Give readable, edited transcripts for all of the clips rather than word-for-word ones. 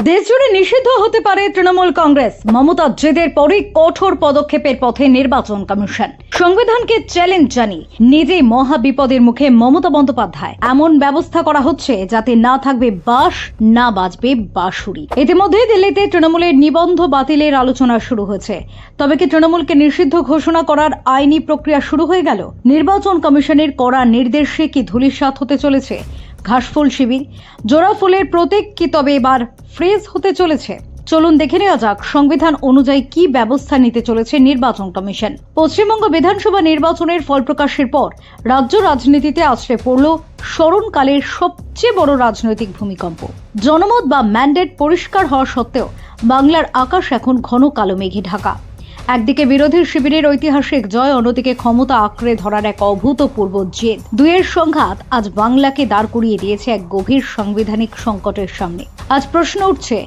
দেশজুড়ে নিষিদ্ধ হতে পারে তৃণমূল কংগ্রেস। মমতার জেদের পরে কঠোর পদক্ষেপের পথে নির্বাচন কমিশন। সংবিধানকে চ্যালেঞ্জ জানিয়ে নিজেই মহা বিপদের মুখে মমতা বন্দ্যোপাধ্যায়। এমন ব্যবস্থা করা হচ্ছে যাতে না থাকবে বাঁশ, না বাজবে বাঁশুরি। ইতিমধ্যে দিল্লিতে তৃণমূলের নিবন্ধ বাতিলের আলোচনা শুরু হয়েছে। তবে কি তৃণমূলকে নিষিদ্ধ ঘোষণা করার আইনি প্রক্রিয়া শুরু হয়ে গেল? নির্বাচন কমিশনের কড়া নির্দেশে কি ধূলিসাৎ হতে চলেছে ঘাসফুল শিবির? জোড়া ফুলের প্রতীক কি তবে এবার ফ্রিজ হতে চলেছে? চলুন দেখে নেওয়া যাক সংবিধান অনুযায়ী কি ব্যবস্থা নিতে চলেছে নির্বাচন কমিশন। পশ্চিমবঙ্গ বিধানসভা নির্বাচনের ফল প্রকাশের পর রাজ্য রাজনীতিতে আছড়ে পড়ল স্মরণকালের সবচেয়ে বড় রাজনৈতিক ভূমিকম্প। জনমত বা ম্যান্ডেট পরিষ্কার হওয়া সত্ত্বেও বাংলার আকাশ এখন ঘন কালো মেঘে ঢাকা। একদিকে বিরোধী শিবিরের ঐতিহাসিক জয়, অন্যদিকে ক্ষমতা আঁকড়ে ধরার এক অভূতপূর্ব জেদ। দুয়ের সংঘাত আজ বাংলাকে দাঁড় করিয়ে দিয়েছে এক গভীর সাংবিধানিক সংকটের সামনে। আজ প্রশ্ন উঠছে,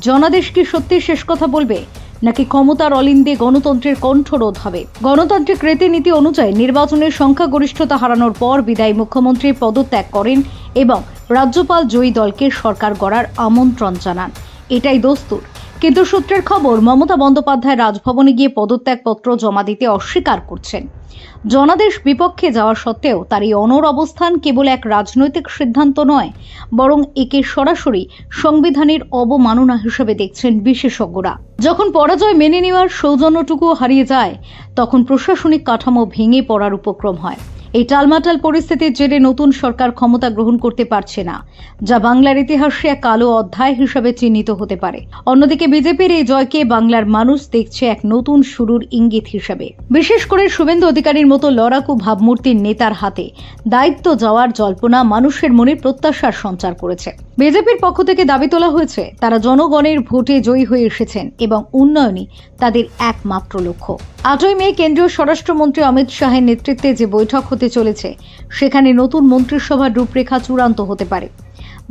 জনাদেশ কি সত্যি শেষ কথা বলবে, নাকি ক্ষমতার অলিন্দে গণতন্ত্রের কণ্ঠরোধ হবে? গণতান্ত্রিক রীতিনীতি অনুযায়ী নির্বাচনের সংখ্যাগরিষ্ঠতা হারানোর পর বিদায়ী মুখ্যমন্ত্রী পদত্যাগ করেন এবং রাজ্যপাল জয়ী দলকে সরকার গড়ার আমন্ত্রণ জানান। এটাই দস্তুর। কিন্তু সূত্রের খবর, মমতা বন্দ্যোপাধ্যায় রাজভবনে গিয়ে পদত্যাগপত্র জমা দিতে অস্বীকার করছেন। জনাদেশ বিপক্ষে যাওয়া সত্ত্বেও তার এই অনড় অবস্থান কেবল এক রাজনৈতিক সিদ্ধান্ত নয়, বরং একে সরাসরি সংবিধানের অবমাননা হিসেবে দেখছেন বিশেষজ্ঞরা। যখন পরাজয় মেনে নেওয়ার সৌজন্যটুকু হারিয়ে যায়, তখন প্রশাসনিক কাঠামো ভেঙে পড়ার উপক্রম হয়। এই টালমাটাল পরিস্থিতির জেরে নতুন সরকার ক্ষমতা গ্রহণ করতে পারছে না, যা বাংলার ইতিহাসে এক কালো অধ্যায় হিসেবে চিহ্নিত হতে পারে। অন্যদিকে বিজেপির এই জয়কে বাংলার মানুষ দেখছে এক নতুন শুরুর ইঙ্গিত হিসেবে। বিশেষ করে শুভেন্দু অধিকারীর মতো লড়াকু ভাবমূর্তির নেতার হাতে দায়িত্ব যাওয়ার জল্পনা মানুষের মনে প্রত্যাশার সঞ্চার করেছে। বিজেপির পক্ষ থেকে দাবি তোলা হয়েছে, তারা জনগণের ভোটে জয়ী হয়ে এসেছেন এবং উন্নয়নই তাদের একমাত্র লক্ষ্য। 8ই মে কেন্দ্রীয় স্বরাষ্ট্রমন্ত্রী অমিত শাহের নেতৃত্বে যে বৈঠক হতে চলেছে, সেখানে নতুন মন্ত্রিসভার রূপরেখা চূড়ান্ত হতে পারে।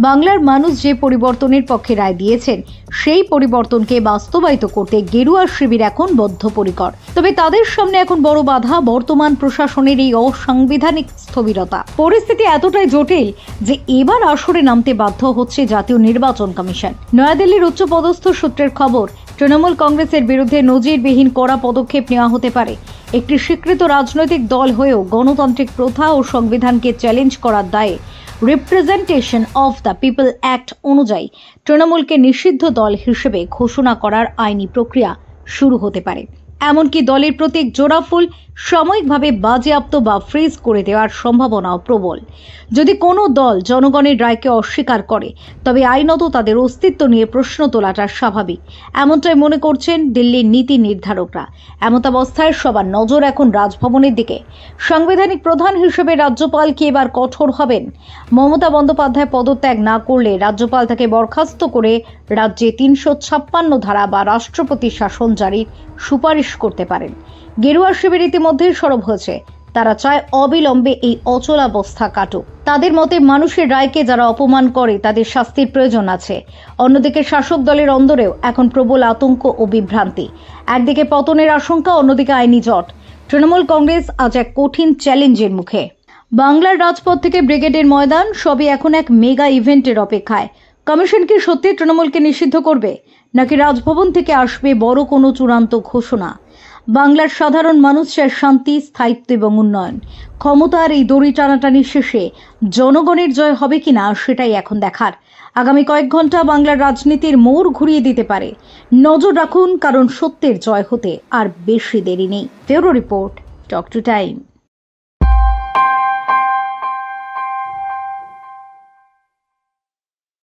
বাংলার মানুষ যে পরিবর্তনের পক্ষে রায় দিয়েছেন, সেই পরিবর্তনকে বাস্তবায়িত করতে গেরুয়া শিবির এখন বদ্ধপরিকর। তবে তাদের সামনে এখন বড় বাধা বর্তমান প্রশাসনের এই অসাংবিধানিক স্থবিরতা। পরিস্থিতি এতটাই জটিল যে এবার আসরে নামতে বাধ্য হচ্ছে জাতীয় নির্বাচন কমিশন। নয়াদিল্লির উচ্চপদস্থ সূত্রের খবর, তৃণমূল কংগ্রেসের বিরুদ্ধে নজিরবিহীন কড়া পদক্ষেপ নেওয়া হতে পারে। একটি স্বীকৃত রাজনৈতিক দল হয়েও গণতান্ত্রিক প্রথা ও সংবিধানকে চ্যালেঞ্জ করার দায়ে representation of the people act অনুযায়ী তৃণমূলকে নিষিদ্ধ দল হিসেবে ঘোষণা করার আইনি প্রক্রিয়া শুরু হতে পারে। এমনকি দলের প্রতীক জোড়া ফুল সাময়িকভাবে বাজেয়াপ্ত বা ফ্রিজ করে দেওয়ার সম্ভাবনাও প্রবল। যদি কোনো দল জনগণের রায়কে অস্বীকার করে, তবে আইনত তাদের অস্তিত্ব নিয়ে প্রশ্ন তোলাটা স্বাভাবিক, এমনটাই মনে করছেন দিল্লির নীতি নির্ধারকরা। এমতাবস্থায় সবার নজর এখন রাজভবনের দিকে। সাংবিধানিক প্রধান হিসেবে রাজ্যপাল কি এবার কঠোর হবেন? মমতা বন্দ্যোপাধ্যায় পদত্যাগ না করলে রাজ্যপাল তাকে বরখাস্ত করে রাজ্যে 356 ধারা বা রাষ্ট্রপতি শাসন জারির সুপারিশ করতে পারেন। গেরুয়া শিবির ইতিমধ্যে সরব হয়েছে। তারা চায় অবিলম্বে এই অচলাবস্থা কাটুক। তাদের মতে মানুষের রায়কে যারা অপমান করে তাদের শাস্তির প্রয়োজন আছে। অন্যদিকে শাসক দলের অন্দরেও এখন প্রবল আতঙ্ক ও বিভ্রান্তি। একদিকে পতনের আশঙ্কা, অন্যদিকে আইনি জট। তৃণমূল কংগ্রেস আজ এক কঠিন চ্যালেঞ্জের মুখে। বাংলার রাজপথ থেকে ব্রিগেডের ময়দান সবই এখন এক মেগা ইভেন্টের অপেক্ষায়। কমিশন কি সত্যি তৃণমূলকে নিষিদ্ধ করবে, নাকি রাজভবন থেকে আসবে বড় কোনো চূড়ান্ত ঘোষণা? বাংলার সাধারণ মানুষ চায় শান্তি, স্থায়িত্ব এবং উন্নয়ন। ক্ষমতার এই দড়ি টানাটানি শেষে জনগণের জয় হবে কিনা, সেটাই এখন দেখার। আগামী কয়েক ঘন্টা বাংলার রাজনীতির মোড় ঘুরিয়ে দিতে পারে। নজর রাখুন, কারণ সত্যের জয় হতে আর বেশি দেরি নেই। Bureau report, talk to time.